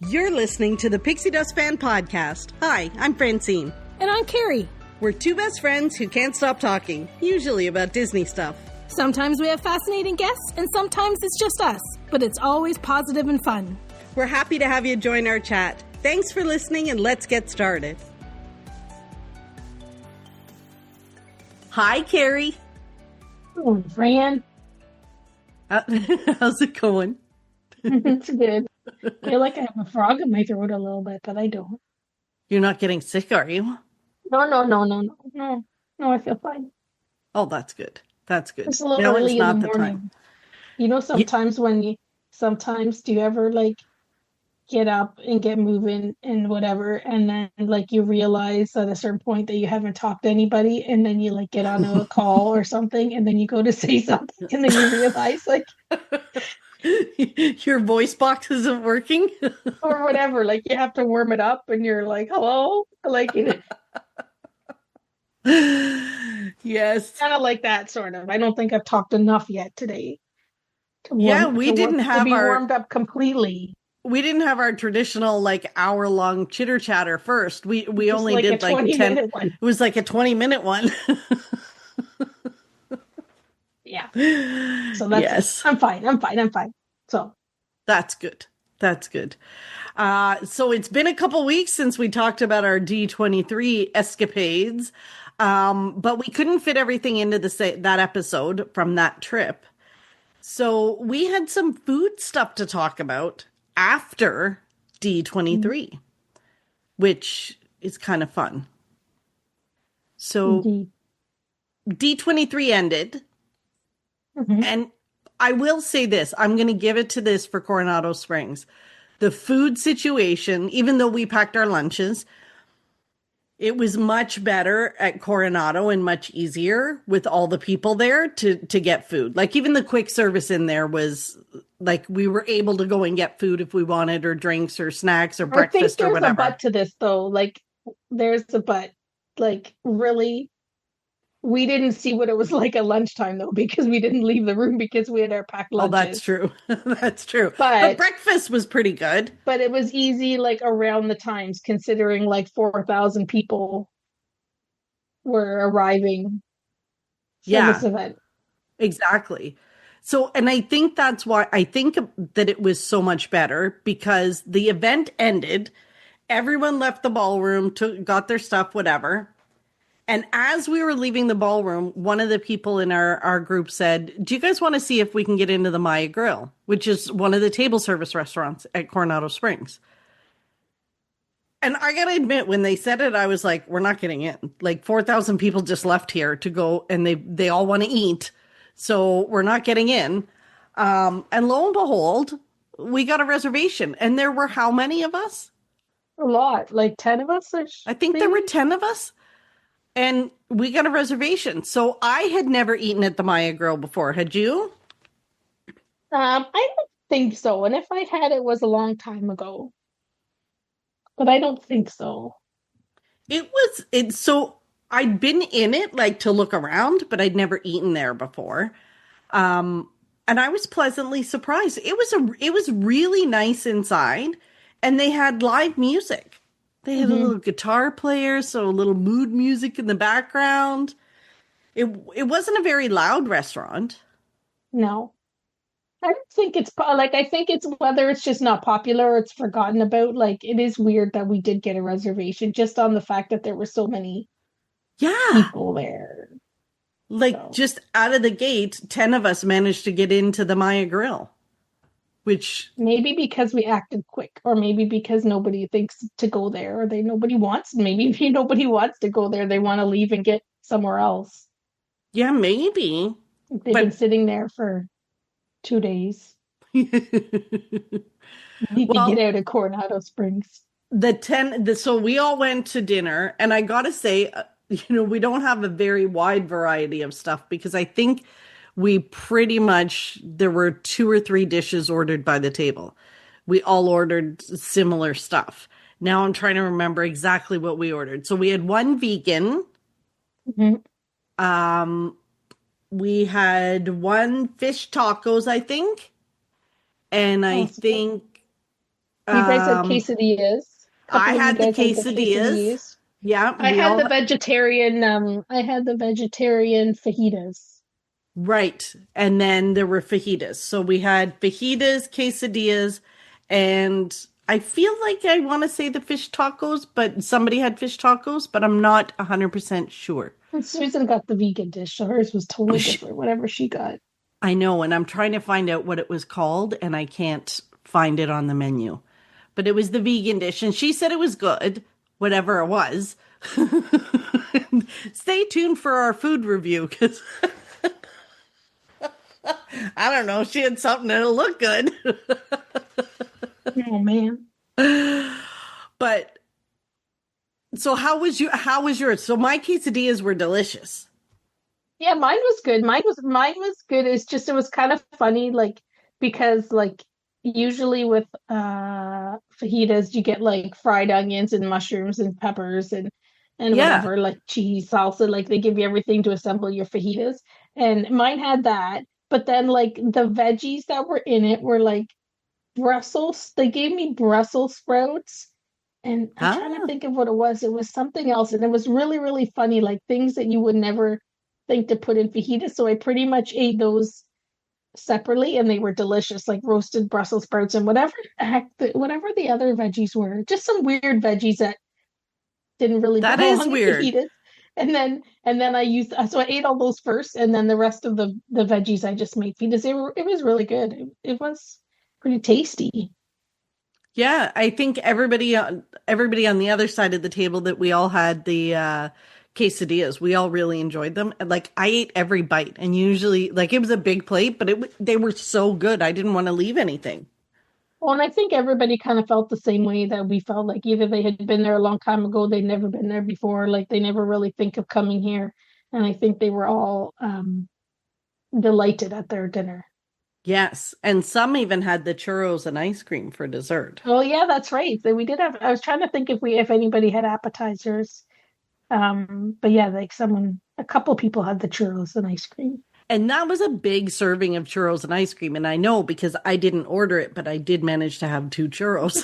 You're listening to the Pixie Dust Fan Podcast. Hi, I'm Francine. And I'm Carrie. We're two best friends who can't stop talking, usually about Disney stuff. Sometimes we have fascinating guests, and sometimes it's just us. But it's always positive and fun. We're happy to have you join our chat. Thanks for listening, and let's get started. Hi, Carrie. Oh, Fran. How's it going? It's good. I feel like I have a frog in my throat a little bit, but I don't. You're not getting sick, are you? No, I feel fine. Oh, that's good. That's good. It's a little early in the morning. Time. You know, sometimes do you ever like get up and get moving and whatever, and then like you realize at a certain point that you haven't talked to anybody, and then you like get on a call or something, and then you go to say something, and then you realize like your voice box isn't working or whatever, like you have to warm it up, and you're like, hello, like, you know. Yes, kind of like that sort of. I don't think I've talked enough yet today. To be warmed up completely. We didn't have our traditional like hour-long chitter-chatter first. We only like did like 10. One. It was like a 20-minute one. Yeah. So that's yes. I'm fine. So that's good. So it's been a couple weeks since we talked about our D23 escapades, but we couldn't fit everything into that episode from that trip. So we had some food stuff to talk about after D23, which is kind of fun. So indeed. D23 ended, and I will say this, I'm going to give it to this for Coronado Springs. The food situation, even though we packed our lunches, it was much better at Coronado and much easier with all the people there to get food. Like even the quick service in there was like we were able to go and get food if we wanted, or drinks or snacks or breakfast or whatever. There's a but to this though. Like there's a but. Like really, we didn't see what it was like at lunchtime though, because we didn't leave the room because we had our packed lunches. Oh, that's true. That's true. But breakfast was pretty good. But it was easy like around the times, considering like 4,000 people were arriving for this event. Exactly. So, and I think that's why I think that it was so much better, because the event ended, everyone left the ballroom, got their stuff, whatever. And as we were leaving the ballroom, one of the people in our group said, do you guys want to see if we can get into the Maya Grill, which is one of the table service restaurants at Coronado Springs? And I got to admit, when they said it, I was like, we're not getting in. Like 4,000 people just left here to go, and they all want to eat. So we're not getting in. And lo and behold, we got a reservation. And there were how many of us? A lot, like 10 of us. I think there were 10 of us. And we got a reservation. So I had never eaten at the Maya Grill before. Had you? I don't think so. And if I had, it was a long time ago. But I don't think so. So I'd been in it like to look around, but I'd never eaten there before. And I was pleasantly surprised. It was really nice inside, and they had live music. They had a little guitar player, so a little mood music in the background. It wasn't a very loud restaurant. No. I don't think it's like, I think it's whether it's just not popular or it's forgotten about. Like, it is weird that we did get a reservation just on the fact that there were so many people there. Like, just out of the gate, 10 of us managed to get into the Maya Grill. Which maybe because we acted quick, or maybe because nobody thinks to go there, or nobody wants to go there. They want to leave and get somewhere else. Yeah, maybe. They've been sitting there for 2 days. Need to get out of Coronado Springs. So we all went to dinner, and I gotta say, we don't have a very wide variety of stuff, because I think we pretty much, there were 2 or 3 dishes ordered by the table. We all ordered similar stuff. Now I'm trying to remember exactly what we ordered. So we had one vegan. We had one fish tacos, I think. And I think You guys had Um, quesadillas. A I couple of you had the guys had the quesadillas. quesadillas. Yeah, we all I had the vegetarian fajitas. right. And then there were fajitas. So we had fajitas, quesadillas, and I feel like I want to say the fish tacos, but somebody had fish tacos, but I'm not 100% sure. And Susan got the vegan dish, so hers was totally different, whatever she got. I know, and I'm trying to find out what it was called, and I can't find it on the menu. But it was the vegan dish, and she said it was good, whatever it was. Stay tuned for our food review because I don't know, she had something that'll look good. Oh man. But so how was yours? So my quesadillas were delicious. Yeah, mine was good. Mine was good. It's just it was kind of funny, like because like usually with fajitas you get like fried onions and mushrooms and peppers and Yeah. whatever, like cheese, salsa, like they give you everything to assemble your fajitas. And mine had that, but then like the veggies that were in it were like Brussels. They gave me Brussels sprouts. And I'm trying to Ah, think of what it was. It was something else. And it was really, really funny, like things that you would never think to put in fajitas. So I pretty much ate those separately and they were delicious, like roasted Brussels sprouts and whatever the other veggies were. Just some weird veggies that didn't really that is belong in weird. fajitas. And then I used so I ate all those first and then the rest of the veggies I just made fajitas. It was really good. It was pretty tasty. Yeah, I think everybody on the other side of the table that we all had the quesadillas. We all really enjoyed them. And, like I ate every bite, and usually like it was a big plate, but they were so good. I didn't want to leave anything. Well, and I think everybody kind of felt the same way that we felt, like either they had been there a long time ago, they'd never been there before, like they never really think of coming here. And I think they were all delighted at their dinner. Yes, and some even had the churros and ice cream for dessert. Oh yeah, that's right. So we did have, I was trying to think if anybody had appetizers. But yeah, like a couple people had the churros and ice cream. And that was a big serving of churros and ice cream. And I know because I didn't order it, but I did manage to have two churros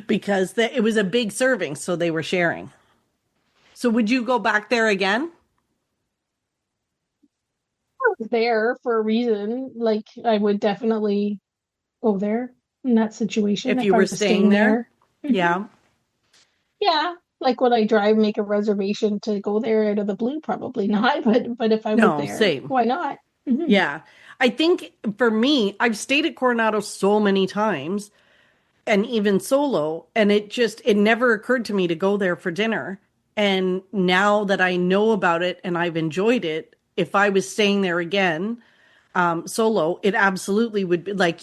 because it was a big serving. So they were sharing. So would you go back there again I was there for a reason. Like I would definitely go there in that situation if if you I were was staying staying there? there. Mhm. Yeah. Yeah, like would I drive, make a reservation to go there out of the blue? Probably not, but if I was No, there, same. why not? Hmm. Yeah. I think for me, I've stayed at Coronado so many times and even solo, and it never occurred to me to go there for dinner. And now that I know about it and I've enjoyed it, if I was staying there again, solo, it absolutely would be like,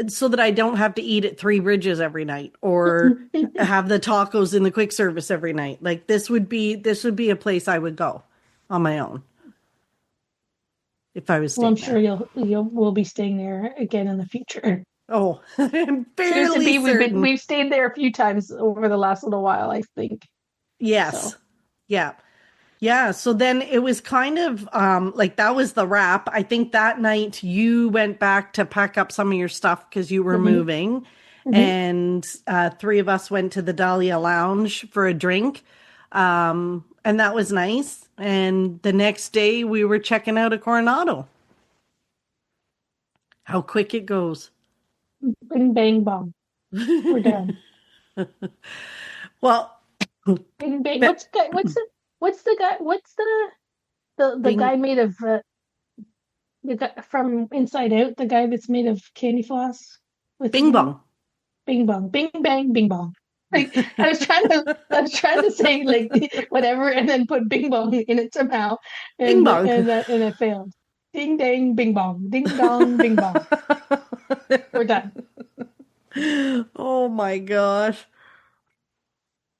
so that I don't have to eat at Three Bridges every night or have the tacos in the quick service every night. Like this would be a place I would go on my own if I was Well, I'm staying sure there. you'll will be staying there again in the future. Oh, I'm Susan fairly B, certain. we've stayed there a few times over the last little while, I think. Yes. So, Yeah. Yeah, so then it was kind of like that was the wrap. I think that night you went back to pack up some of your stuff because you were hmm moving, hmm and three of us went to the Dahlia Lounge for a drink, and that was nice. And the next day we were checking out of Coronado. How quick it goes. bing bang bong, we're done. Well, Bing bang. but What's the guy? What's the Bing guy made of the guy from Inside Out? The guy that's made of candy floss. What's his Bing name? Bong. Bing bong, bing bang, bing bong. Like I was trying to say like whatever, and then put bing bong in it somehow, Bing and Bong. and it failed. Ding dang, bing bong, ding dong, bing bong. We're done. Oh my gosh.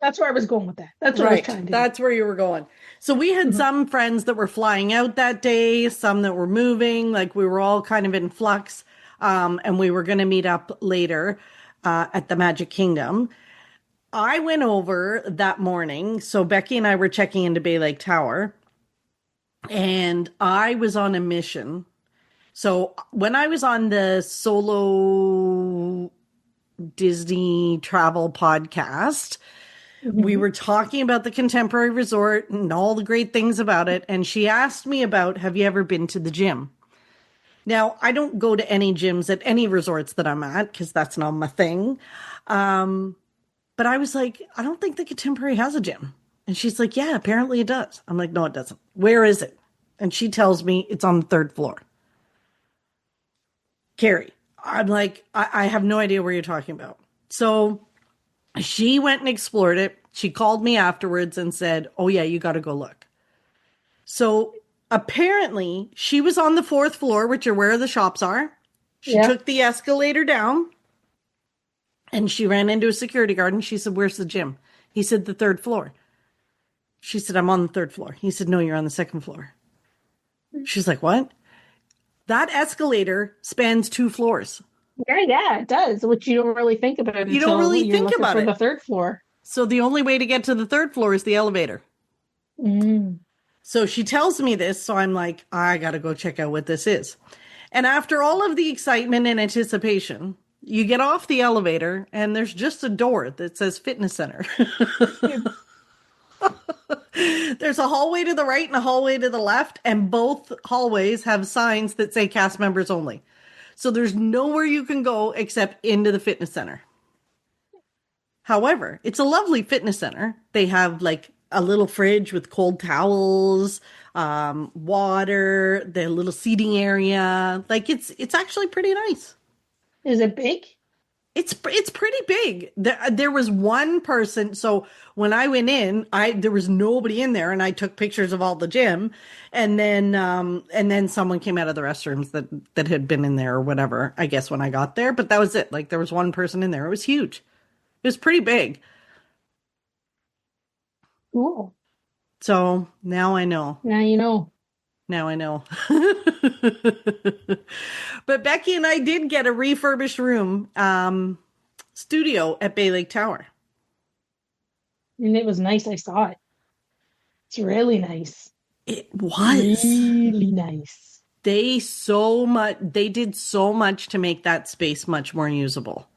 That's where I was going with that. That's what I was Right. trying to do. That's where you were going. So we had Mhm. some friends that were flying out that day, some that were moving, like we were all kind of in flux. And we were going to meet up later at the Magic Kingdom. I went over that morning. So Becky and I were checking into Bay Lake Tower, and I was on a mission So when I was on the solo Disney travel podcast, we Hmm. were talking about the contemporary resort and all the great things about it. And she asked me about, have you ever been to the gym? Now, I don't go to any gyms at any resorts that I'm at because that's not my thing. Um, but I was like, I don't think the contemporary has a gym. And she's like, yeah, apparently it does. I'm like, no, it doesn't. Where is it? And she tells me it's on the third floor. Carrie, I'm like, I have no idea where you're talking about. So she went and explored it. She called me afterwards and said, oh, yeah, you got to go look. So apparently she was on the fourth floor, which are where the shops are. She Yeah. took the escalator down and she ran into a security guard and she said, where's the gym? He said, the third floor. She said, I'm on the third floor. He said, no, you're on the second floor. She's like, what? That escalator spans 2 floors. Yeah, yeah, it does, which you don't really think about You don't until really you're think looking about for the it. third floor. So the only way to get to the third floor is the elevator. Mm. So she tells me this. So I'm like, I got to go check out what this is. And after all of the excitement and anticipation, you get off the elevator and there's just a door that says fitness center. There's a hallway to the right and a hallway to the left, and both hallways have signs that say cast members only. So there's nowhere you can go except into the fitness center. However, it's a lovely fitness center. They have like a little fridge with cold towels, water, the little seating area. Like it's actually pretty nice. Is it big? It's pretty big. There was one person. So when I went in, I there was nobody in there, and I took pictures of all the gym, and then someone came out of the restrooms that had been in there or whatever. I guess when I got there, but that was it. Like there was one person in there. It was huge. It was pretty big. Cool. So now I know. Now you know. Now I know. But Becky and I did get a refurbished room studio at Bay Lake Tower. And it was nice. I saw it. It's really nice. It was. Really nice. They did so much to make that space much more usable.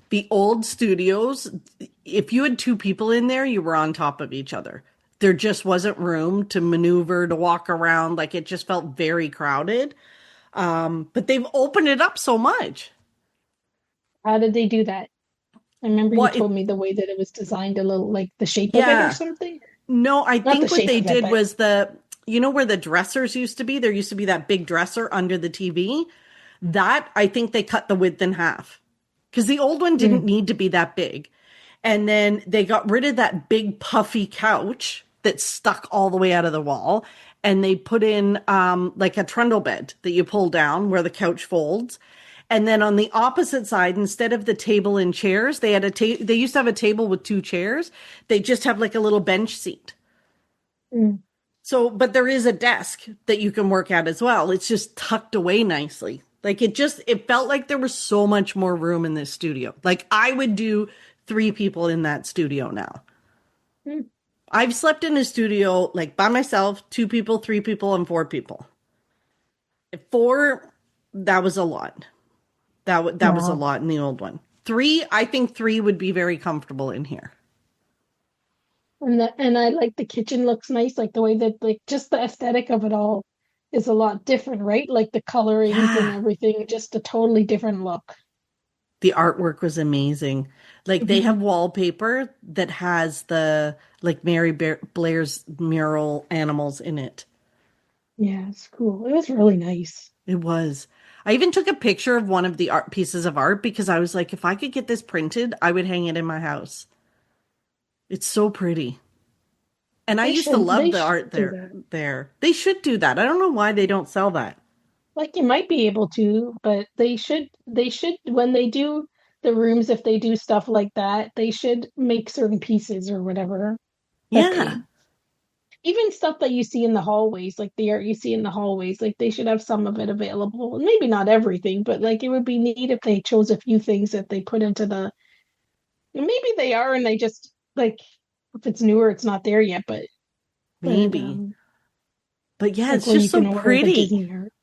The old studios, if you had 2 people in there, you were on top of each other. There just wasn't room to maneuver, to walk around. Like it just felt very crowded. But they've opened it up so much. How did they do that? I remember you What? told me the way that it was designed, a little like the shape of it or Yeah. something. No, I Not the think what shape they of it, did but was you know where the dressers used to be? There used to be that big dresser under the TV. That, I think they cut the width in half. Because the old one didn't mm, need to be that big. And then they got rid of that big puffy couch that stuck all the way out of the wall. And they put in like a trundle bed that you pull down where the couch folds. And then on the opposite side, instead of the table and chairs, they had they used to have a table with 2 chairs. They just have like a little bench seat. mm. So, but there is a desk that you can work at as well. It's just tucked away nicely. Like it felt like there was so much more room in this studio. Like I would do 3 people in that studio now. Mm. I've slept in a studio like by myself, 2 people, 3 people, and 4 people. 4, that was a lot. That was a Wow. lot in the old one. 3, I think 3 would be very comfortable in here. And I like the kitchen looks nice, like the way that like just the aesthetic of it all is a lot different, right? Like the colorings and Yeah. everything, just a totally different look. The artwork was amazing. Like they Mhm. have wallpaper that has the like Blair's mural animals in it. Yeah, it's cool. It was really nice. It was. I even took a picture of one of the art pieces of art because I was like, if I could get this printed, I would hang it in my house. It's so pretty. And I used to love They the should art do that. there. They should do that. I don't know why they don't sell that. Like you might be able to, but they should when they do the rooms, if they do stuff like that, they should make certain pieces or whatever that Yeah. they even stuff that you see in the hallways, like the art you see in the hallways, like they should have some of it available. Maybe not everything, but like it would be neat if they chose a few things that they put into the maybe they are and they just like if it's newer, it's not there yet, but Maybe. But yeah, like it's where you just so can order the pretty. Disney art.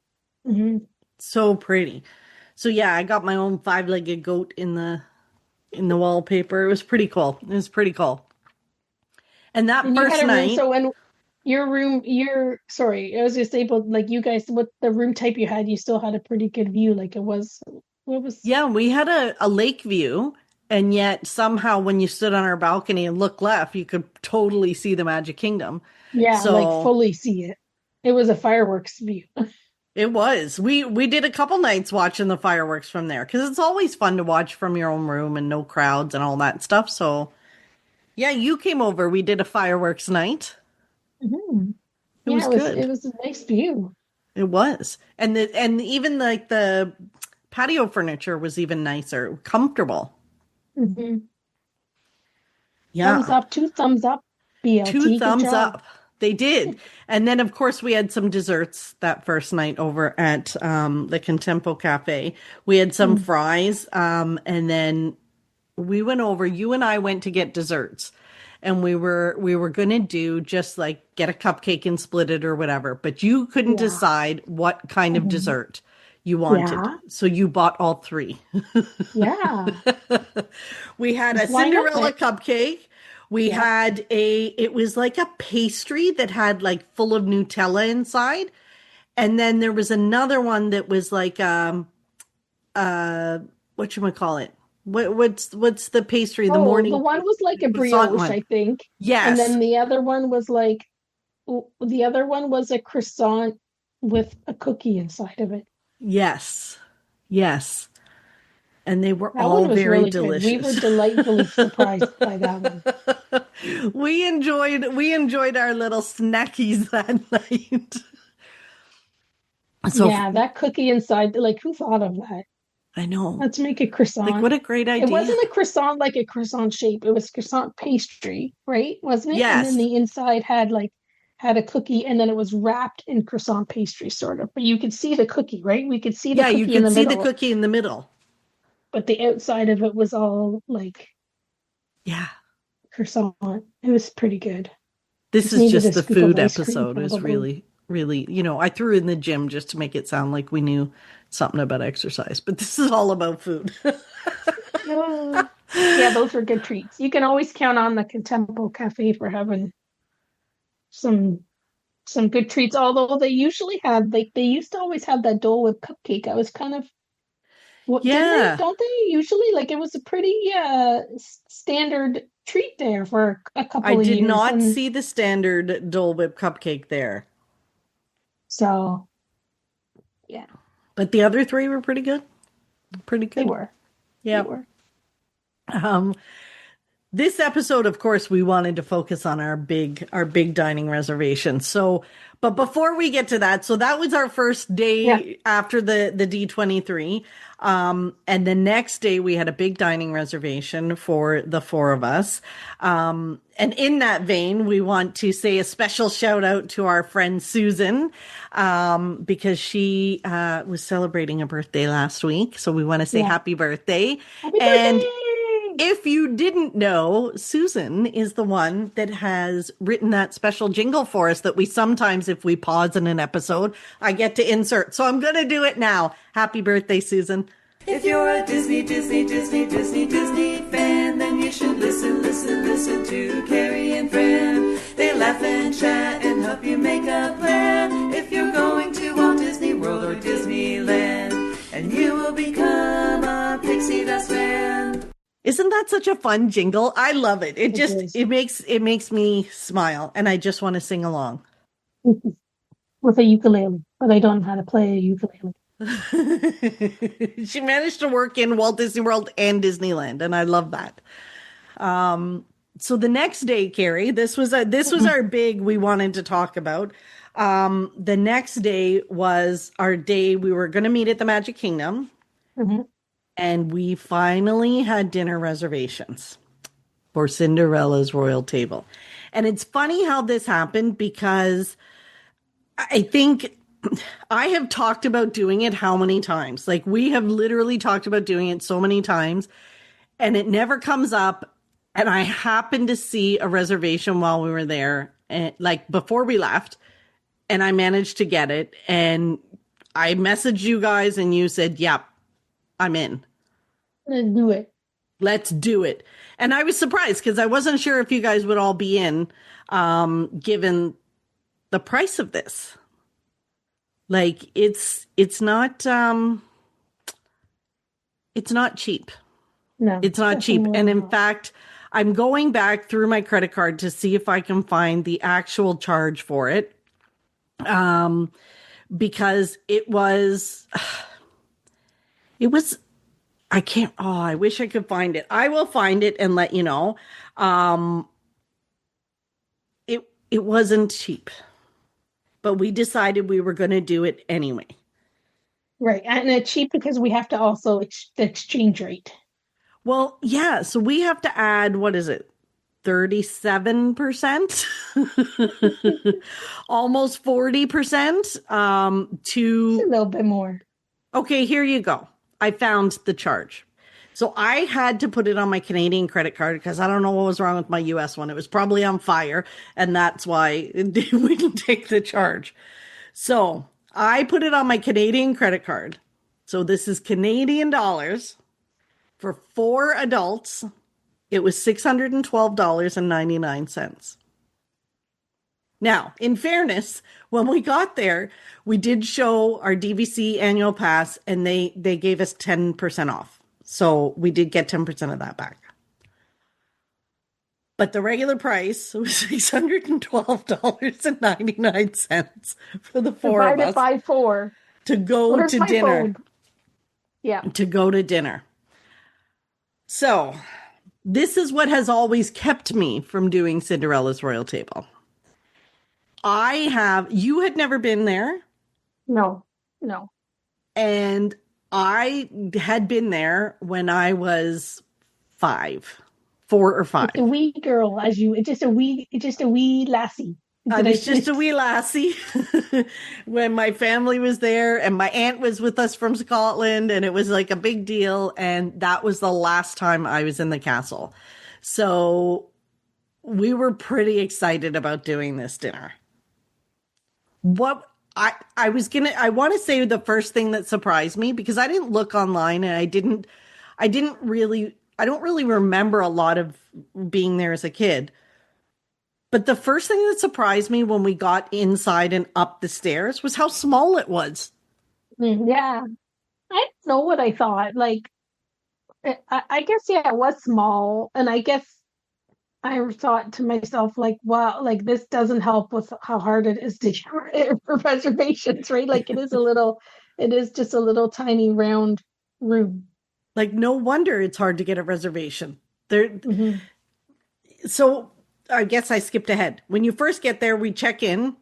Hmm. So pretty. So yeah, I got my own five-legged goat in the wallpaper. It was pretty cool. It was pretty cool. And that And you had first a room, night, so when your room, sorry, I was just able, like you guys, what the room type you had, you still had a pretty good view. Like it was, what was, yeah, we had a lake view, and yet somehow when you stood on our balcony and looked left, you could totally see the Magic Kingdom. yeah, like So fully see it. It was a fireworks view. it was. We did a couple nights watching the fireworks from there because it's always fun to watch from your own room and no crowds and all that stuff. So yeah, you came over. We did a fireworks night. Mhm. It Yeah, was it good. was a nice view. It was. And even like the patio furniture was even nicer, comfortable. Hmm. Thumbs Yeah. up, two thumbs up, Two BLT. Good thumbs job. up. They did. And then, of course, we had some desserts that first night over at the Contempo Cafe. We had some Mm, fries. And then we went over, you and I went to get desserts. And we were gonna do just like get a cupcake and split it or whatever, but you couldn't yeah. decide what kind of Mhm. dessert you wanted. Yeah. So you bought all three. Yeah. We had a Why Cinderella not? cupcake. We Yep. had it was like a pastry that had like full of Nutella inside. And then there was another one that was like, uh, what you might call it? What's the pastry, the Oh, the morning one was like a croissant brioche, one? I think. And Yes. then the other one was a croissant with a cookie inside of it. Yes. Yes. And they were That one all was very really good. We were delicious. delightfully surprised by that one. We enjoyed our little snackies that night. So Yeah, that cookie inside, like who thought of that? I know. Let's make a Like croissant. what a great It idea. wasn't a croissant like a croissant shape. It was croissant pastry, right? Wasn't it? And then Yes. the inside had a cookie and then it was wrapped in croissant pastry sort of. But you could see the cookie, right? We could see the Yeah, you cookie in could the see the middle, cookie in the middle. but the outside of it was all like Yeah. croissant. It was pretty good. This Just is needed a just the scoop of food ice cream episode is probably. really, really, I threw in the gym just to make it sound like we knew something about exercise, but this is all about food. Oh. Yeah, those were good treats. You can always count on the Contempo Cafe for having some some good treats. Although they usually had like they used to always have that Dole Whip cupcake. I was kind of what didn't they? Yeah. Don't they usually like it was a pretty standard treat there for a I couple of did years, not and see the standard Dole Whip cupcake there, so yeah, but the other three were pretty good. Pretty they good. were they Yeah. were. Um, this episode, of course, we wanted to focus on our big dining reservation. So, but before we get to that, so that was our first Yeah, day after the D23. And the next day we had a big dining reservation for the four of us. And in that vein, we want to say a special shout out to our friend Susan, because she was celebrating a birthday last week. So we want to say yeah. happy birthday. Happy And birthday! if you didn't know, Susan is the one that has written that special jingle for us that we sometimes, if we pause in an episode, I get to insert. So I'm going to do it now. Happy birthday, Susan. If you're a Disney fan, then you should listen to Carrie and Fran. They laugh and chat and help you make a plan. If you're going to Walt Disney World or Disneyland, and you will become a Pixie Dust fan. Isn't that such a fun jingle? I love it. It It just is. it makes me smile and I just want to sing along. With a ukulele, but I don't know how to play a ukulele. She managed to work in Walt Disney World and Disneyland, and I love that. So the next day, Carrie, this was our big we wanted to talk about. The next day was our day we were going to meet at the Magic Kingdom, Mhm. and we finally had dinner reservations for Cinderella's royal table. And it's funny how this happened because I think I have talked about doing it how many times? Like we have literally talked about doing it so many times and it never comes up. And I happened to see a reservation while we were there, and like before we left, and I managed to get it. And I messaged you guys and you said, yep, I'm in. Let's do it. Let's do it. And I was surprised because I wasn't sure if you guys would all be in, given the price of this. Like it's not cheap. No, It's not cheap. definitely And in not. fact, I'm going back through my credit card to see if I can find the actual charge for it. Because I wish I could find it. I will find it and let you know. It wasn't cheap, but we decided we were going to do it anyway. Right. And it's cheap because we have to also the exchange rate. Well, yeah, so we have to add, what is it? 37%, almost 40%, It's a little bit more. okay, here you go. I found the charge. So I had to put it on my Canadian credit card because I don't know what was wrong with my US one. It was probably on fire, and that's why we didn't take the charge. So I put it on my Canadian credit card. So this is Canadian dollars for 4 adults. It was $612.99. Now, in fairness, when we got there, we did show our DVC annual pass and they gave us 10% off. So we did get 10% of that back. But the regular price was $612.99 for the four of Divided us by 4. to go Where's to my dinner. phone? Yeah. To go to dinner. So this is what has always kept me from doing Cinderella's Royal Table. You had never been there. No. And I had been there when I was 4 or 5. Just a wee girl, just a wee lassie. I was just a wee lassie when my family was there and my aunt was with us from Scotland and it was like a big deal. And that was the last time I was in the castle. So we were pretty excited about doing this dinner. What I want to say the first thing that surprised me, because I didn't look online and I don't really remember a lot of being there as a kid. But the first thing that surprised me when we got inside and up the stairs was how small it was. Yeah. I don't know what I thought. Like, I guess, yeah, it was small. And I guess I thought to myself, like, wow, like this doesn't help with how hard it is to get for reservations, right? Like it is just a little tiny round room. Like, no wonder it's hard to get a reservation. Mm-hmm. So I guess I skipped ahead. When you first get there, we check in.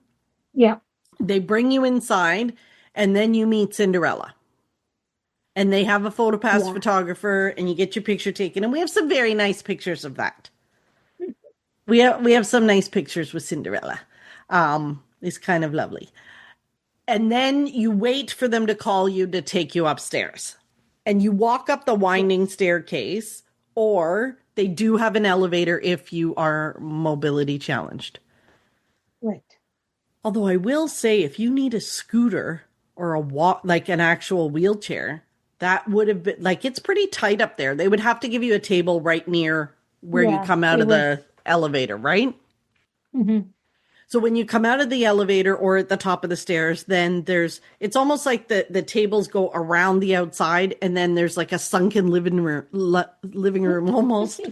Yeah. They bring you inside and then you meet Cinderella. And they have a PhotoPass photographer and you get your picture taken. And we have some very nice pictures of that. We have some nice pictures with Cinderella. It's kind of lovely. And then you wait for them to call you to take you upstairs. And you walk up the winding staircase, or they do have an elevator if you are mobility challenged. Right. Although I will say, if you need a scooter or like an actual wheelchair, that would have been, like, it's pretty tight up there. They would have to give you a table right near where you come out of the elevator, right? Mm-hmm. So when you come out of the elevator or at the top of the stairs, then it's almost like the tables go around the outside and then there's like a sunken living room almost.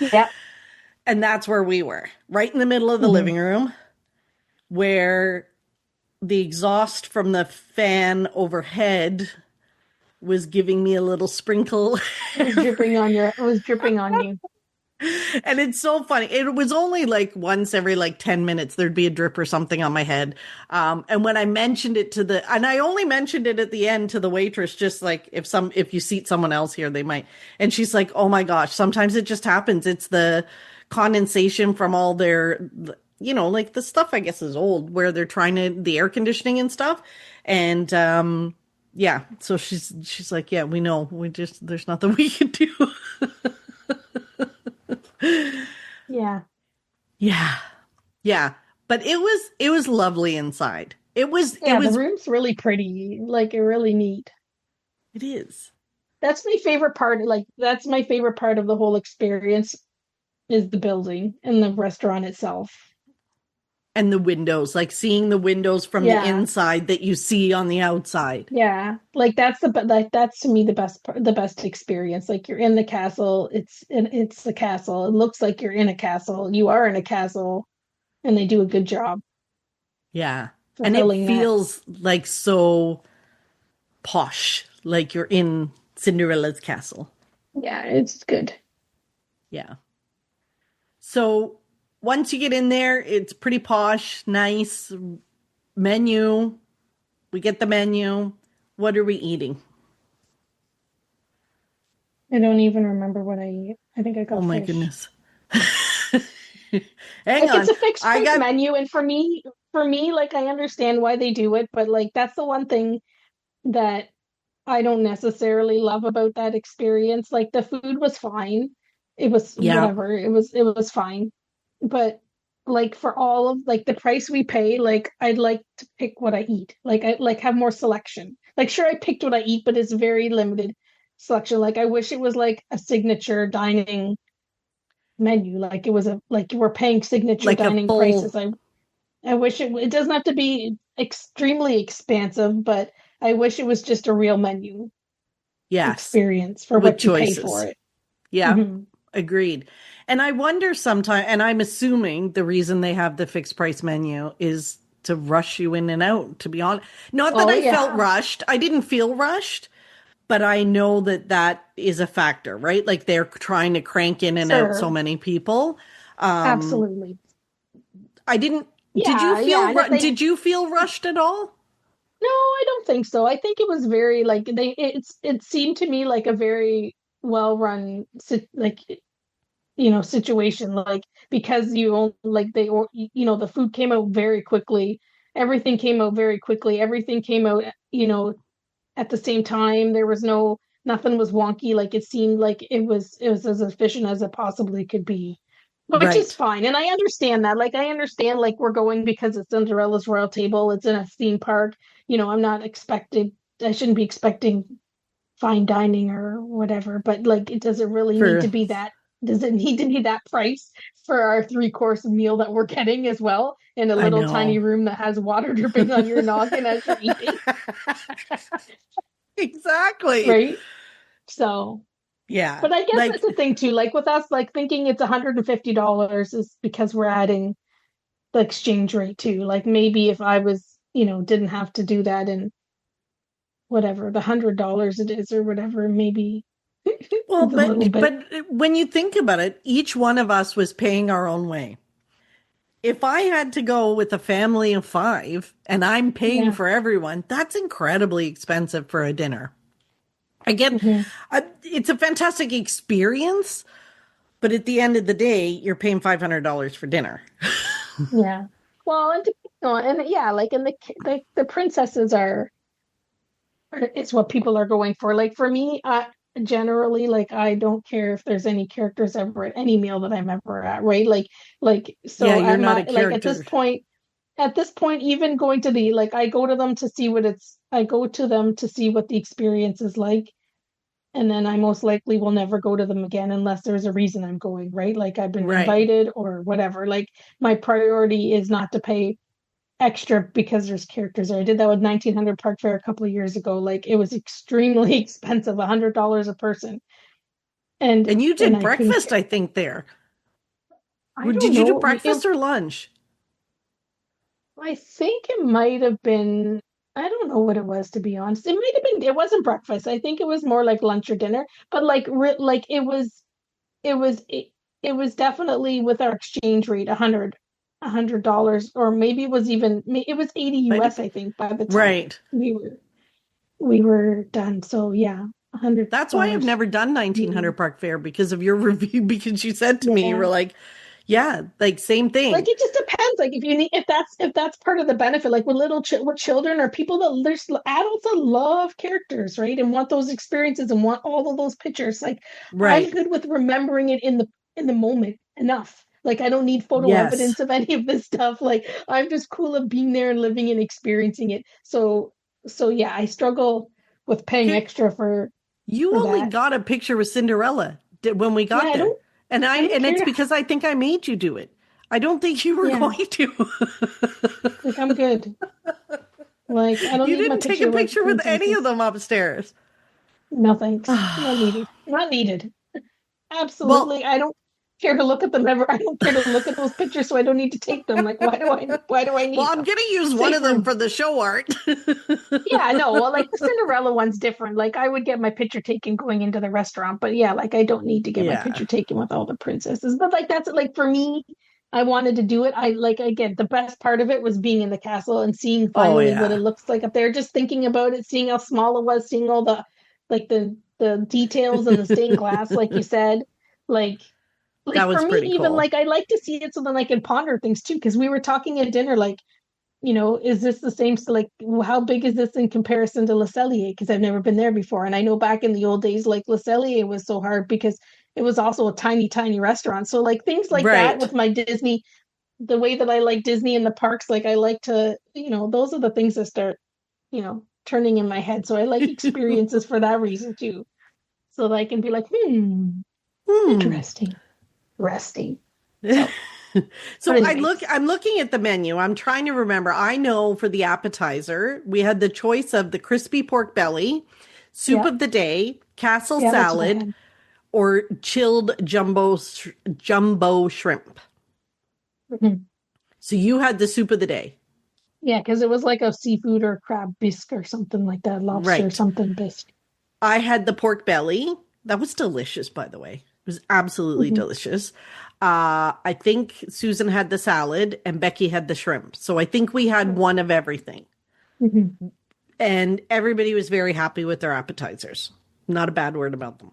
Yeah. And that's where we were, right in the middle of the living room, where the exhaust from the fan overhead was giving me a little sprinkle. It was dripping on you. And it's so funny. It was only like once every like 10 minutes, there'd be a drip or something on my head. And when I mentioned it and I only mentioned it at the end to the waitress, just like if you seat someone else here, they might. And she's like, oh my gosh, sometimes it just happens. It's the condensation from all their, like the stuff I guess is old where they're the air conditioning and stuff. And, yeah. So she's like, yeah, we know. There's nothing we can do. Yeah. Yeah. Yeah. But it was lovely inside. It Yeah, the was, room's really pretty, like really neat. it is. That's my favorite part. Like that's my favorite part of the whole experience is the building and the restaurant itself. And the windows, like seeing the windows from the Yeah. inside that you see on the outside. Yeah, like like that's to me the best part, the best experience. Like you're in the castle, it's the castle. It looks like you're in a castle. You are in a castle, and they do a good job Yeah. And it fulfilling that. feels like so posh, like you're in Cinderella's castle. Yeah, it's good. Yeah. So once you get in there, it's pretty posh, nice menu. We get the menu. What are we eating? I don't even remember what I eat. I think I Oh got my fish. goodness. Hang Like it's on. a fixed I price got, menu, and for me, like I understand why they do it, but like that's the one thing that I don't necessarily love about that experience. Like the food was fine. It was yeah, whatever. It was fine. But like for all of like the price we pay, like I'd like to pick what I eat. Like I like have more selection. Like sure I picked what I eat, but it's very limited selection. Like I wish it was like a signature dining menu. Like it was a like we're paying signature like a dining full, prices. I wish it doesn't have to be extremely expansive, but I wish it was just a real menu yes, experience for with what you pay for choices. it. Yeah, Hmm. agreed. And I wonder sometimes, and I'm assuming the reason they have the fixed price menu is to rush you in and out, to be honest. Not that Oh I felt yeah, rushed. I didn't feel rushed, but I know that that is a factor, right? Like they're trying to crank in and out so sure, many people. Um, absolutely. I didn't, Yeah, yeah. And if they did you feel rushed at all? no, I don't think so. I think it was very like it seemed to me like a very well run like situation like because like they or the food came out very quickly. Everything came out very quickly. Everything came out at the same time. There was nothing was wonky. Like it seemed like it was as efficient as it possibly could be, which is Right. fine. And I understand that. Like I understand like we're going because it's Cinderella's Royal Table. It's in a theme park. I'm not expected. I shouldn't be expecting fine dining or whatever. But like, it does it really need to For, be that? Does it need to be that price for our three-course meal that we're getting as well in a I little tiny know. room that has water dripping on your noggin as you're eating, Exactly. right? So, Yeah. but I guess that's Like, the thing too. Like with us, like thinking it's $150 is because we're adding the exchange rate too. Like maybe if I was, didn't have to do that and whatever, the $100 it is or whatever, maybe well, it's a little bit, but when you think about it, each one of us was paying our own way. If I had to go with a family of five and I'm paying yeah. for everyone, that's incredibly expensive for a dinner. Again, Hmm. it's a fantastic experience, but at the end of the day, you're paying $500 for dinner. Yeah. Well, and yeah, like and the princesses it's what people are going for. Like for me, generally, like I don't care if there's any characters ever at any meal that I'm ever at, right? Like Yeah, so you're at not my a like character. at this point, even going to the like I go to them to see what it's I go to them to see what the experience is like. And then I most likely will never go to them again unless there's a reason I'm going, right? Like I've been Right. invited or whatever. Like my priority is not to pay extra because there's characters there. I did that with 1900 Park Fair a couple of years ago. Like it was extremely expensive, $100 a person, and And you and did I couldn't. breakfast, I think, there. I don't Did you do know. breakfast or lunch? I think it might have been. I don't know what it was to be honest. It might have been. It wasn't breakfast. I think it was more like lunch or dinner. But like it was it was definitely with our exchange rate $100 or maybe it was even it was 80 Might have US been. I think by the time Right. we were done. So yeah, a hundred That's why I've dollars. never done 1900 Park Fair because of your review. Because you said to me, you were Yeah. like, yeah, like same Like thing. it just depends. Like if you need if that's part of the benefit, like with with children or people that there's adults that love characters, right? And want those experiences and want all of those pictures. Like I'm Right. good with remembering it in the moment enough. Like, I don't need photo Yes. evidence of any of this stuff. Like, I'm just cool of being there and living and experiencing it. So yeah, I struggle with paying Here, extra you for only that. got a picture with Cinderella when we Yeah, got there. I don't And it's care. because I think I made you do it. I don't think you were Yeah, going to. like I'm good. Like, I don't You need my didn't take a picture with the picture with any of princesses. them upstairs. No thanks. Not needed. Not needed. Well, Absolutely. I don't care to look at them ever. I don't care to look at those pictures, so I don't need to take them. Like, why do I well, need I'm them? going to use one Say of them for for the show art. Yeah, no, well, like the Cinderella one's different. Like I would get my picture taken going into the restaurant, but yeah, like I don't need to get my Yeah. picture taken with all the princesses. But like that's like for me, I wanted to do it. I like again, the best part of it was being in the castle and seeing Oh, finally what it yeah. looks like up there. Just thinking about it, seeing how small it was, seeing all the like the details and the stained glass, like you said. Like That like for was me, pretty even cool. like I like to see it so then I can ponder things too. Because we were talking at dinner, like is this the same? So like, how big is this in comparison to Le Cellier? Because I've never been there before. And I know back in the old days, like Le Cellier was so hard because it was also a tiny, tiny restaurant. So like things like that Right. with my Disney, the way that I like Disney in the parks, like I like to, those are the things that start, turning in my head. So I like experiences for that reason too. So that I can be like, Hmm. interesting, resting. So, but So anyways, I'm looking at the menu. I'm trying to remember. I know for the appetizer, we had the choice of the crispy pork belly, soup yeah, of the day, castle yeah, that's what I salad, had. or chilled jumbo shrimp. Mhm. So you had the soup of the day. Yeah, because it was like a seafood or crab bisque or something like that, lobster or Right. something bisque. I had the pork belly. That was delicious, by the way. It was absolutely Hmm. delicious. I think Susan had the salad and Becky had the shrimp. So I think we had one of everything. Hmm. And everybody was very happy with their appetizers. Not a bad word about them.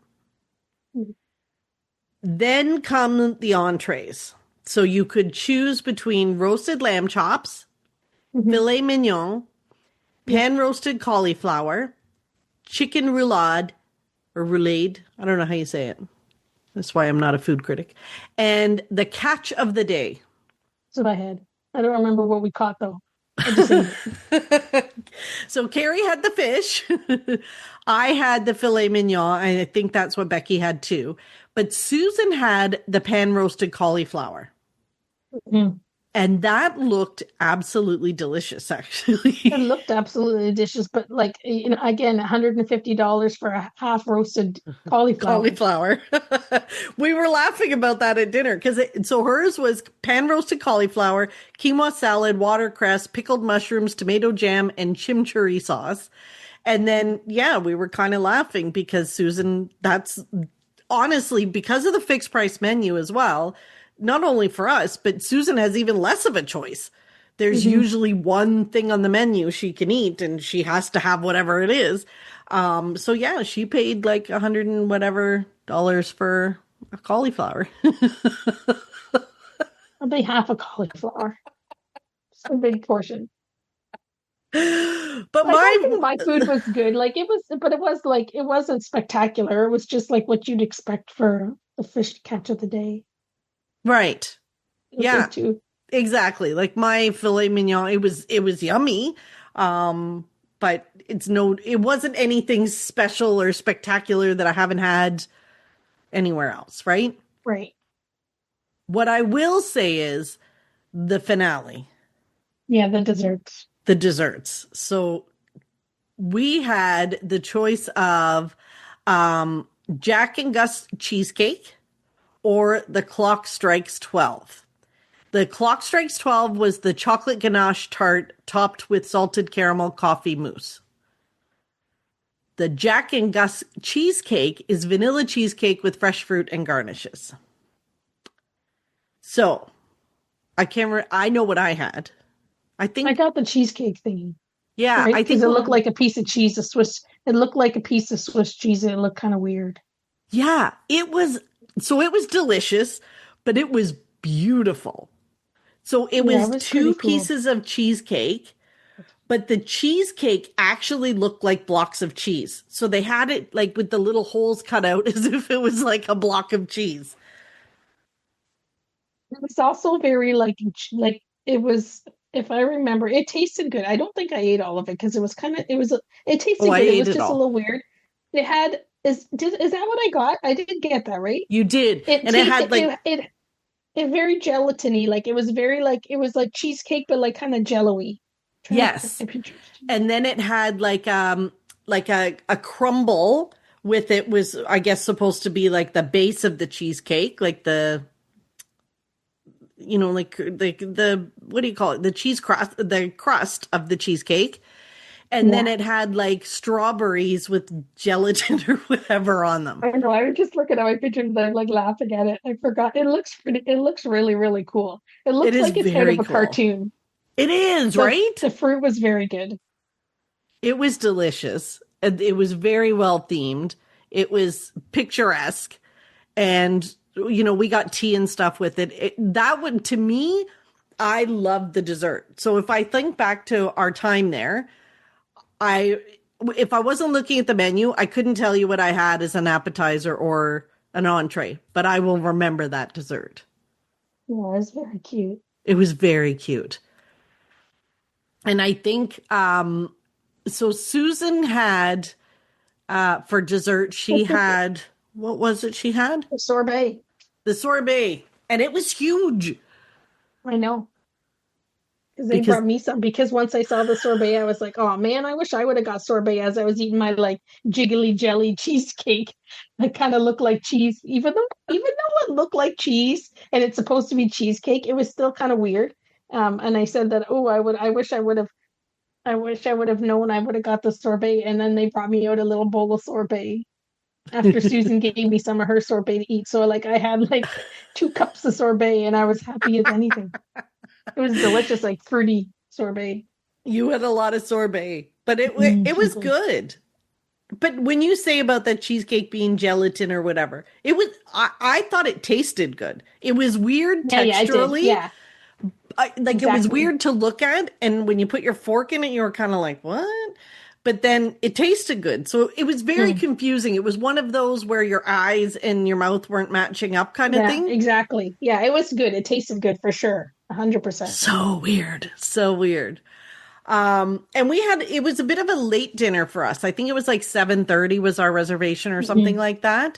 Then come the entrees. So you could choose between roasted lamb chops, Hmm. filet mignon, Yep. pan roasted cauliflower, chicken roulade or roulade. I don't know how you say it. That's why I'm not a food critic. And the catch of the day. That's what I had. I don't remember what we caught though. I just ate it. So Carrie had the fish. I had the filet mignon. And I think that's what Becky had too. But Susan had the pan roasted cauliflower. Mhm. And that looked absolutely delicious, It actually. looked absolutely delicious, but like again, $150 for a half roasted cauliflower. Cauliflower. We were laughing about that at dinner because so hers was pan roasted cauliflower, quinoa salad, watercress, pickled mushrooms, tomato jam, and chimichurri sauce. And then, yeah, we were kind of laughing because Susan, that's honestly because of the fixed price menu as well, not only for us, but Susan has even less of a choice. There's Hmm. usually one thing on the menu she can eat and she has to have whatever it is. So yeah, she paid like 100 and whatever dollars for a cauliflower. Probably half a cauliflower. It's a big portion. But Like I my think my food was good. Like it was, but it was like it wasn't spectacular. It was just like what you'd expect for the fish catch of the day. right. It was Yeah, good too. exactly. Like my filet mignon, it was yummy. But it wasn't anything special or spectacular that I haven't had anywhere else, right? Right. What I will say is the finale, Yeah, the desserts. the desserts. So we had the choice of um, Jack and Gus cheesecake or the Clock Strikes 12. The Clock Strikes 12 was the chocolate ganache tart topped with salted caramel coffee mousse. The Jack and Gus cheesecake is vanilla cheesecake with fresh fruit and garnishes. So I know what I had. I I think, got the cheesecake thingy, yeah, right? I Because think, it looked like a piece of cheese, a Swiss. It looked like a piece of Swiss cheese. And it looked kind of weird. yeah, it was delicious, but it was beautiful. So it Yeah, it was was pretty two cool. pieces of cheesecake, but the cheesecake actually looked like blocks of cheese. So they had it like with the little holes cut out as if it was like a block of cheese. It was also very like it was, if I remember, it tasted good. I don't think I ate all of it because it was kind of, it Oh, tasted I good. It ate was it just a all. little weird. Is that what I got? I didn't get that, right? You did. It And it tasted had like, it very gelatiny, like it was very like it was like cheesecake, but like kind of jello-y. Trying to yes. picture. And then it had like a crumble with it was, I guess, supposed to be like the base of the cheesecake, like the, like the what do you call it? The cheese crust, the crust of the cheesecake. And then Yeah. it had like strawberries with gelatin or whatever on them. I know. I was just looking at my picture and I'm like laughing at it. I forgot. It looks really, really cool. It It looks is like it's out very of a cool. cartoon. It is, right? The fruit was very good. It was delicious. It was very well themed. It was picturesque. And, we got tea and stuff with it. That would, to me, I loved the dessert. So if I think back to our time there, I, if I wasn't looking at the menu, I couldn't tell you what I had as an appetizer or an entree, but I will remember that dessert. Yeah, it was very cute. It was very cute. And I think, so Susan had, for dessert, she had, what was it she had? The sorbet. The sorbet. And it was huge I know. Because they because, brought me some. Because once I saw the sorbet, I was like, oh man, I wish I would have got sorbet as I was eating my like jiggly jelly cheesecake. It kind of looked like cheese, even though it looked like cheese and it's supposed to be cheesecake, it was still kind of weird. And I said that, oh, I wish I would have known I would have got the sorbet. And then they brought me out a little bowl of sorbet after Susan gave me some of her sorbet to eat. So like I had like 2 cups of sorbet and I was happy as anything. It was delicious, like fruity sorbet. you had a lot of sorbet, but it was Mhm. good. But when you say about that cheesecake being gelatin or whatever, it was, I thought it tasted good. It was weird Yeah, it did. texturally. Yeah, Like it was exactly. weird to look at, and when you put your fork in it, you were kind of like, what? But then it tasted good. So it was very Mm. confusing. It was one of those where your eyes and your mouth weren't matching up kind of Yeah, thing. exactly. Yeah, it was good. It tasted good for sure. 100%. So weird. So weird. And we had, it was a bit of a late dinner for us. I think it was like 7:30 was our reservation or something Mhm. like that.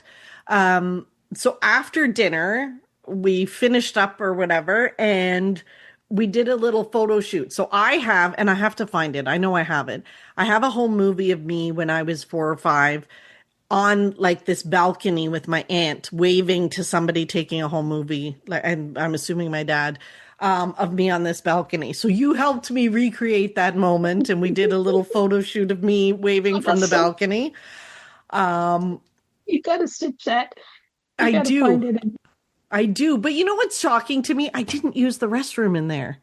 So after dinner, we finished up or whatever, and we did a little photo shoot. So I have, and I have to find it. I know I have it. I have a whole movie of me when I was 4 or 5 on like this balcony with my aunt waving to somebody taking a whole movie, like, and I'm assuming my dad, of me on this balcony. So you helped me recreate that moment, and we did a little photo shoot of me waving Oh, from that's the so, balcony. Um, you gotta stitch that. You I gotta do, find it. In. I do. But you know what's shocking to me? I didn't use the restroom in there.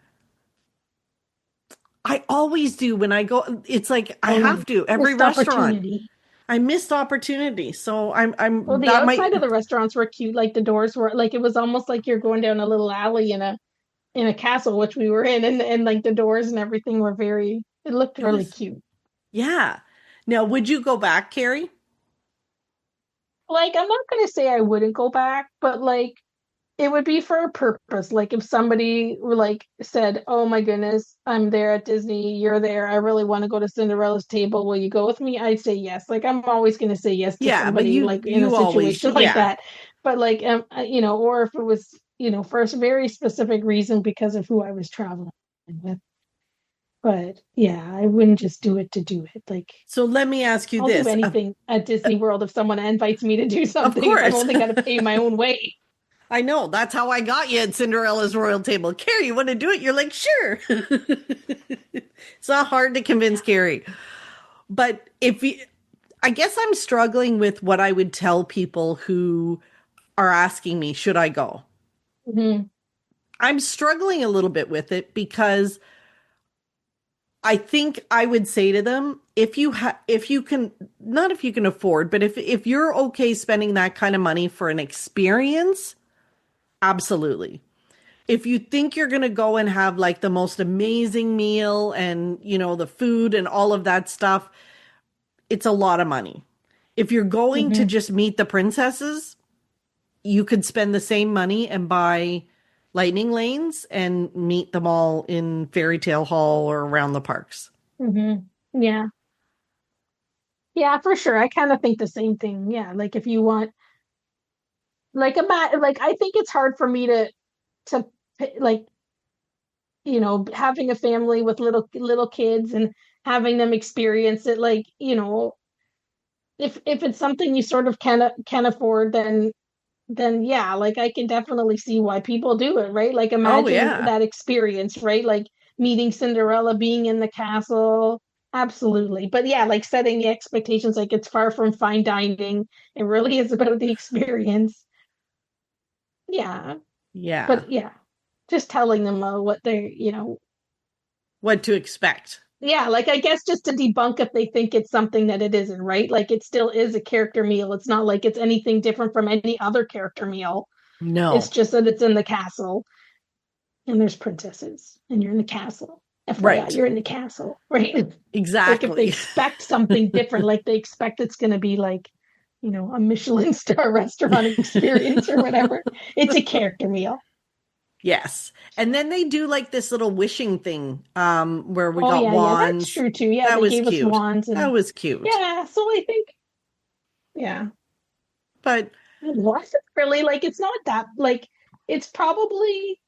I always do when I go. It's like I Oh no, have to every missed restaurant. opportunity. I missed opportunity, so Well, I'm the that outside might. of the restaurants were cute. Like the doors were like it was almost like you're going down a little alley in a castle, which we were in, and like the doors and everything were very. It looked It really was, cute. yeah. Now, would you go back, Carrie? Like I'm not gonna say I wouldn't go back, but like it would be for a purpose. Like if somebody like said, "Oh my goodness, I'm there at Disney. You're there. I really want to go to Cinderella's table. Will you go with me?" I'd say yes. Like I'm always going to say yes to Yeah, but somebody you like in a you always, situation like yeah. that. But like or if it was, for a very specific reason because of who I was traveling with. But yeah, I wouldn't just do it to do it. Like So let me ask you I'll do this. anything at Disney World if someone invites me to do Of something if I've course. only got to pay my own way. I know. That's how I got you at Cinderella's royal table. Carrie, you want to do it? You're like, sure. It's not hard to convince Carrie. But if you, I guess I'm struggling with what I would tell people who are asking me, should I go? Mhm. I'm struggling a little bit with it because I think I would say to them, if you can, not if you can afford, but if you're okay spending that kind of money for an experience, absolutely. If you think you're going to go and have like the most amazing meal and, the food and all of that stuff, it's a lot of money. If you're going to Mhm. just meet the princesses, you could spend the same money and buy, lightning lanes and meet them all in Fairy Tale Hall or around the parks. Yeah. Yeah, for sure. I kind of think the same thing. Yeah, like if you want like I think it's hard for me to like, having a family with little kids and having them experience it, like, if it's something you sort of can afford, then yeah, like I can definitely see why people do it, right? Like Oh, imagine yeah. that experience, right? Like meeting Cinderella, being in the castle. Absolutely. But yeah, like setting the expectations, like it's far from fine dining. It really is about the experience. Yeah. Yeah. But yeah, just telling them what they're, What to expect. yeah, like I guess just to debunk if they think it's something that it isn't, right? Like it still is a character meal. It's not like it's anything different from any other character meal. It's No. just that it's in the castle and there's princesses and you're in the castle. FYI, Right. you're in the castle, right? Like if they Exactly. expect something different, like they expect it's going to be like, a Michelin star restaurant experience or whatever, it's a character meal. Yes. And then they do like this little wishing thing where we Oh got yeah, yeah, that's wands. true too. Yeah, That they was gave us cute. wands That and was cute. yeah, so I think yeah, But it wasn't really like it's not that like it's probably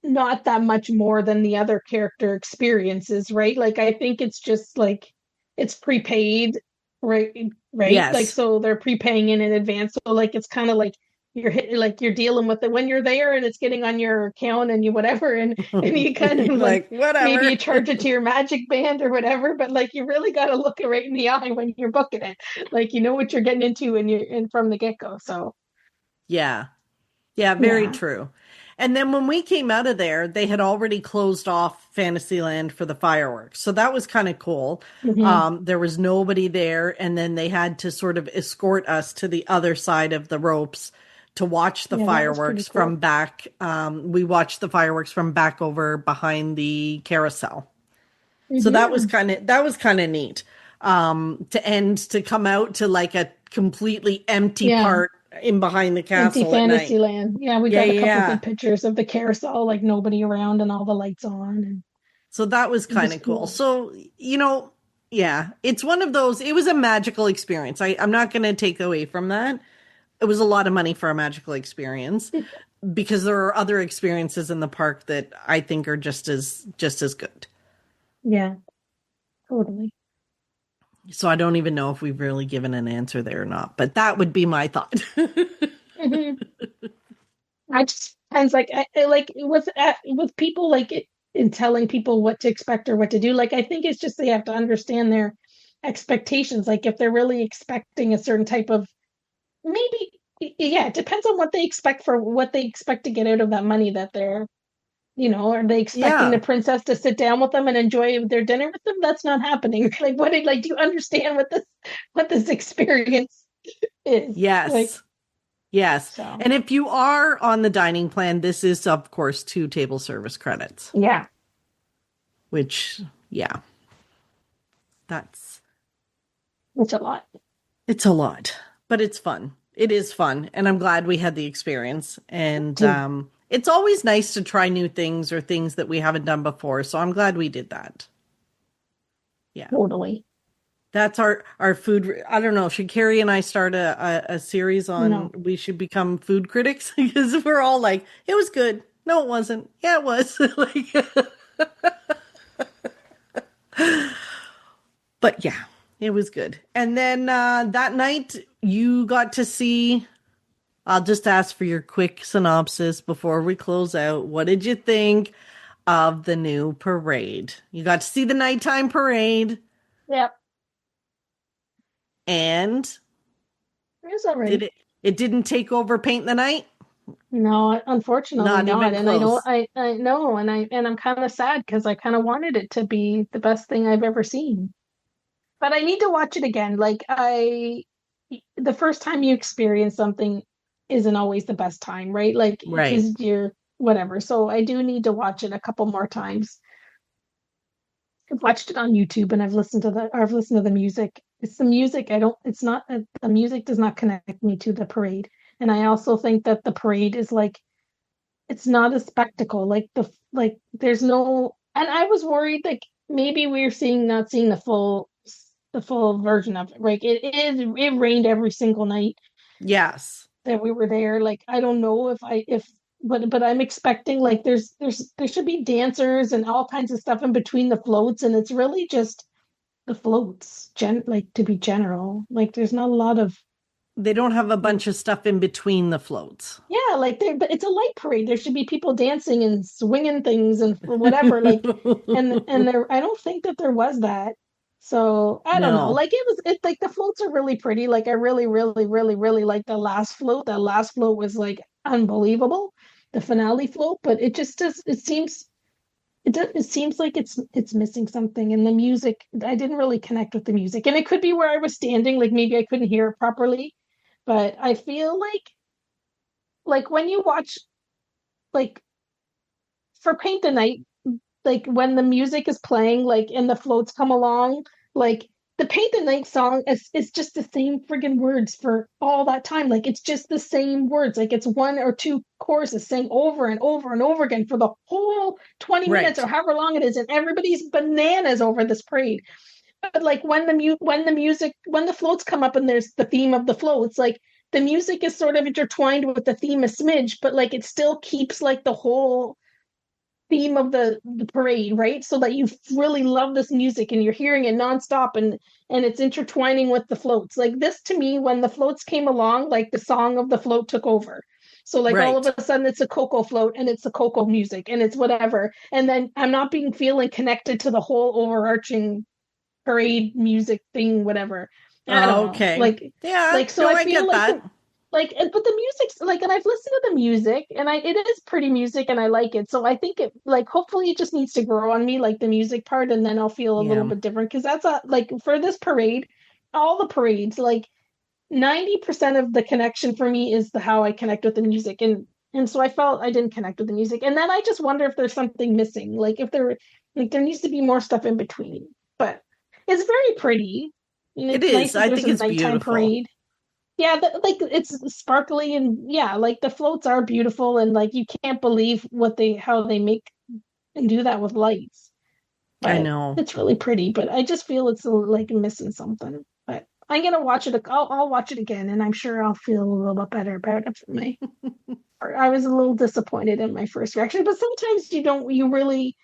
not that much more than the other character experiences, right? Like I think it's just like it's prepaid, right? Right? Like yes. so they're prepaying in advance. So like it's kind of like you're dealing with it when you're there and it's getting on your account and you whatever and you kind of like Like, maybe whatever. you charge it to your magic band or whatever, but like you really got to look it right in the eye when you're booking it. Like you know what you're getting into and you're in from the get-go. So Yeah. Yeah, very yeah. true. And then when we came out of there, they had already closed off Fantasyland for the fireworks. So that was kind of cool. Hmm. There was nobody there. And then they had to sort of escort us to the other side of the ropes to watch the Yeah, that was pretty fireworks from cool. back. We watched the fireworks from back over behind the carousel. So Hmm. that was kind of neat. To come out to like a completely empty Yeah. part in behind the Empty castle at night. Fantasyland. Yeah, we Yeah, got a yeah, couple yeah. good pictures of the carousel, like nobody around and all the lights on, and So that was it kind was of cool. cool. So, yeah, it's one of those, it was a magical experience. I'm not going to take away from that. It was a lot of money for a magical experience because there are other experiences in the park that I think are just as good. Yeah, totally. So I don't even know if we've really given an answer there or not, but that would be my thought. Hmm. I just depends I like with people like in telling people what to expect or what to do. Like I think it's just they have to understand their expectations. Like if they're really expecting a certain type of maybe yeah, it depends on what they expect for what they expect to get out of that money that they're are they expecting the Yeah. princess to sit down with them and enjoy their dinner with them? That's not happening. Like, do you understand what this experience is? Like, Yes. Yes. so And if you are on the dining plan, this is, of course, 2 table service credits, yeah, which, yeah, that's it's a lot. it's a lot, but it's fun. It is fun, and I'm glad we had the experience. And Too. it's always nice to try new things or things that we haven't done before. So I'm glad we did that. Yeah, Totally. that's our food. I don't know. Should Carrie and I start a series on No. we should become food critics because we're all like, it was good. No, it wasn't. Yeah, it was. Like, but yeah, it was good. And then that night you got to see. I'll just ask for your quick synopsis before we close out. What did you think of the new parade? You got to see the nighttime parade, Yep. and It's did already. it didn't take over Paint the Night? No, unfortunately Not not. even And I know close. I know and I'm kind of sad because I kind of wanted it to be the best thing I've ever seen. But I need to watch it again. The first time you experience something isn't always the best time, right? Like, Right. because you're whatever. So I do need to watch it a couple more times. I've watched it on YouTube and I've listened to the music. It's the music. It's not, the music does not connect me to the parade. And I also think that the parade is like it's not a spectacle. Like there's no, and I was worried like maybe we're not seeing the full version of it. Like it rained every single night Yes. that we were there. Like I don't know if but I'm expecting like there should be dancers and all kinds of stuff in between the floats, and it's really just the floats, like to be general. Like there's not a lot of They don't have a bunch of stuff in between the floats. yeah, like there, but it's a light parade. There should be people dancing and swinging things and whatever. Like, and there, I don't think that there was that. So I don't know. No. Like it's like the floats are really pretty. Like I really, really, really, really like the last float. That last float was like unbelievable, the finale float. But it just does. It seems like it's missing something. And the music, I didn't really connect with the music. And it could be where I was standing. Like maybe I couldn't hear it properly. But I feel like when you watch like for paint the night, like when the music is playing like and the floats come along, like the paint the night song is just the same friggin' words for all that time. Like it's just the same words. Like it's one or two choruses sang over and over and over again for the whole 20 minutes Right. or however long it is, and everybody's bananas over this parade. But like when the floats come up and there's the theme of the floats, like the music is sort of intertwined with the theme a smidge, but like it still keeps like the whole theme of the parade, right? So that you really love this music and you're hearing it nonstop, and it's intertwining with the floats. Like this to me, when the floats came along, like the song of the float took over. So like all of Right. a sudden it's a Coco float and it's the Coco music and it's whatever. And then I'm not being feeling connected to the whole overarching parade music thing, whatever. I don't know. Okay. Yeah. So No, I I feel get like that. but the music's like, and I've listened to the music, and it is pretty music, and I like it. So I think it like hopefully it just needs to grow on me, like the music part, and then I'll feel a little Yeah. bit different because that's a like for this parade, all the parades, like 90% of the connection for me is the how I connect with the music, and so I felt I didn't connect with the music, and then I just wonder if there's something missing, like if there needs to be more stuff in between, but it's very pretty. And It it's is. nice that I there's think a it's nighttime beautiful. parade. Yeah, like it's sparkly and yeah, like the floats are beautiful and like you can't believe how they make and do that with lights. I But know. it's really pretty, but I just feel it's like missing something. But I'm gonna watch it. I'll watch it again, and I'm sure I'll feel a little bit better about it. I was a little disappointed in my first reaction, but sometimes you really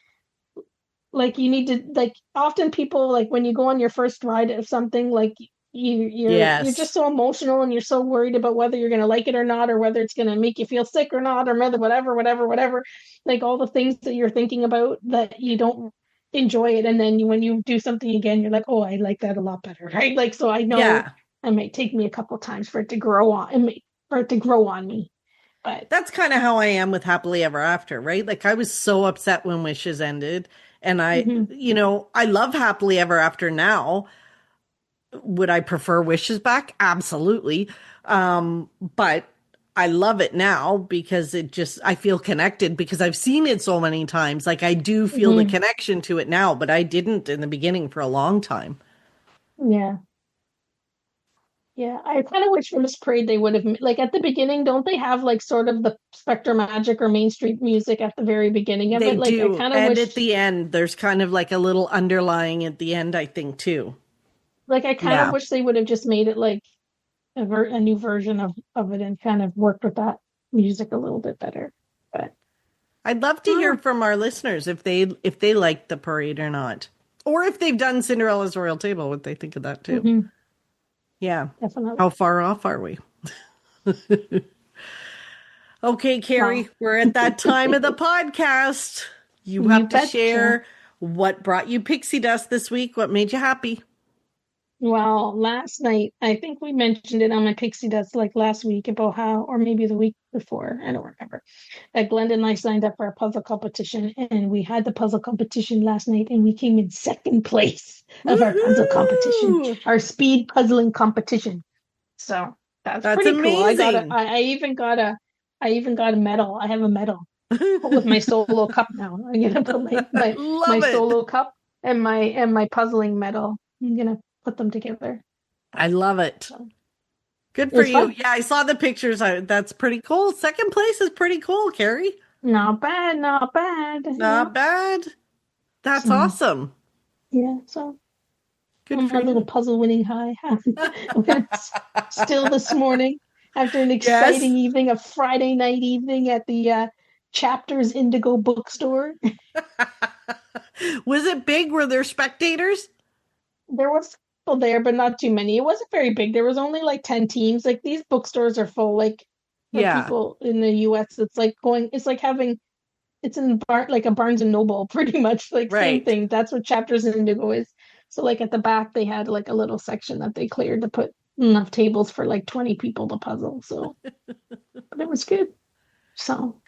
like you need to like often people like when you go on your first ride of something like you're just Yes. so emotional and you're so worried about whether you're going to like it or not or whether it's going to make you feel sick or not or whatever like all the things that you're thinking about that you don't enjoy it, and then when you do something again you're like, oh, I like that a lot better, right? Like so I know Yeah. it might take me a couple times for it to grow on for it to grow on me, but That's kind of how I am with Happily Ever After, right? Like I was so upset when Wishes ended. And mhm, I love Happily Ever After now. Would I prefer Wishes back? Absolutely. But I love it now because I feel connected because I've seen it so many times. Like I do feel the mhm, connection to it now, but I didn't in the beginning for a long time. yeah. Yeah, I kind of wish for Miss Parade they would have like at the beginning, don't they have like sort of the Spectre Magic or Main Street music at the very beginning of They it? Like I do. kind of And at wish the end, there's kind of like a little underlying at the end, I think, too. Yeah. they would have just made it like a new version of it and kind of worked with that music a little bit better. But I'd love to I don't hear know. from our listeners if they liked the parade or not. Or if they've done Cinderella's Royal Table, what they think of that too. Mhm, Yeah. definitely. How far off are we? Okay, Carrie, Well, we're at that time of the podcast. You you have to betcha. share what brought you pixie dust this week, what made you happy. Well, last night, I think we mentioned it on my Pixie Dust like last week about how, or maybe the week before, I don't remember, that Glenda and I signed up for a puzzle competition and we had the puzzle competition last night and we came in second place of our puzzle competition, Woohoo! our speed puzzling competition. So that's That's pretty cool. amazing. I even got a medal. I have a medal with my solo cup now. I'm gonna put my Love it. solo cup and my puzzling medal. I'm gonna put them together. I love it. So Good it for was you. fun. Yeah, I saw the pictures. That's pretty cool. Second place is pretty cool, Carrie. Not bad, not bad. Not bad. That's So, awesome. yeah, so Good on for my little you. puzzle winning high. Still this morning, after an exciting Yes. evening, a Friday night evening at the Chapters Indigo bookstore. Was it big? Were there spectators? There was people there, but not too many. It wasn't very big. There was only like 10 teams. Like these bookstores are full. Like for Yeah, people in the US, it's like going, it's like having, it's in like a Barnes and Noble, pretty much like same right. thing. That's what Chapters in Indigo is. So like at the back, they had like a little section that they cleared to put enough tables for like 20 people to puzzle. So, but it was good. So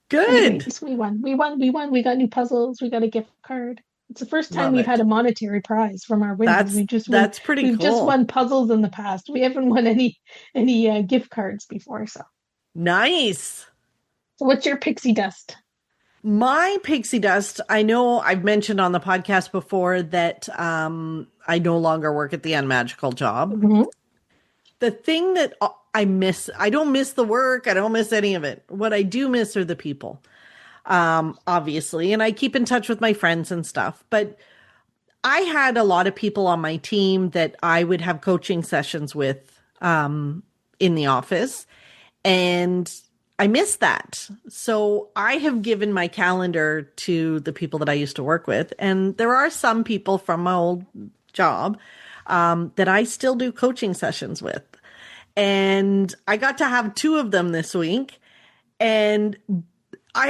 Good. anyways, we won. We got new puzzles. We got a gift card. It's the first time Love we've had it. a monetary prize from our winnings. That's pretty We've just cool. won puzzles in the past. We haven't won any gift cards before. Nice. So what's your pixie dust? My pixie dust, I know I've mentioned on the podcast before that I no longer work at the Unmagical job. Mhm. The thing that I miss, I don't miss the work, I don't miss any of it. What I do miss are the people, obviously. And I keep in touch with my friends and stuff. But I had a lot of people on my team that I would have coaching sessions with in the office. And I miss that. So I have given my calendar to the people that I used to work with. And there are some people from my old job that I still do coaching sessions with. And I got to have two of them this week. And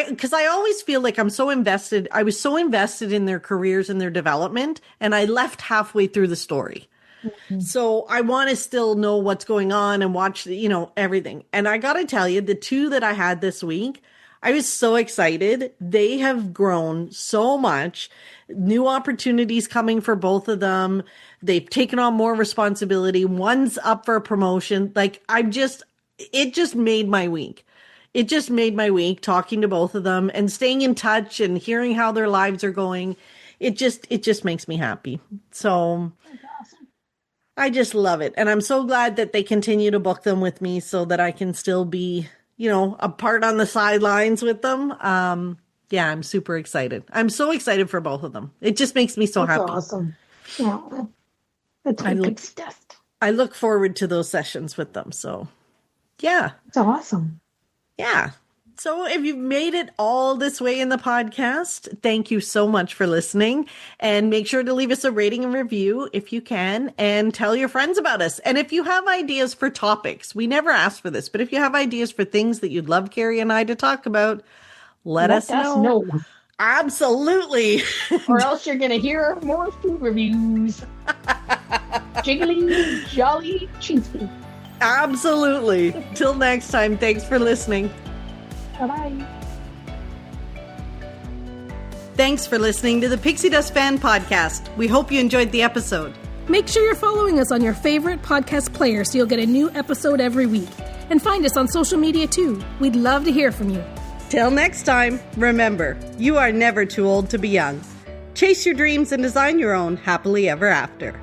because I always feel like I'm so invested, I was so invested in their careers and their development, and I left halfway through the story. So I want to still know what's going on and watch, everything. And I got to tell you, the two that I had this week, I was so excited. They have grown so much. New opportunities coming for both of them. They've taken on more responsibility. One's up for a promotion. It just made my week. It just made my week talking to both of them and staying in touch and hearing how their lives are going. It just makes me happy. So I just love it. And I'm so glad that they continue to book them with me so that I can still be, a part on the sidelines with them. Yeah, I'm super excited. I'm so excited for both of them. It just makes me so That's happy. awesome. Yeah, that's I my look, pixie dust. I look forward to those sessions with them. So yeah, It's awesome. yeah. So if you've made it all this way in the podcast, thank you so much for listening. And make sure to leave us a rating and review if you can, and tell your friends about us. And if you have ideas for topics, we never asked for this, but if you have ideas for things that you'd love Carrie and I to talk about, let us know. Absolutely. Or else you're going to hear more food reviews. Jiggly, jolly, cheesy. Absolutely. Till next time, thanks for listening. Bye-bye. Thanks for listening to the Pixie Dust Fan Podcast. We hope you enjoyed the episode. Make sure you're following us on your favorite podcast player so you'll get a new episode every week. And find us on social media too. We'd love to hear from you. Till next time, remember, you are never too old to be young. Chase your dreams and design your own happily ever after.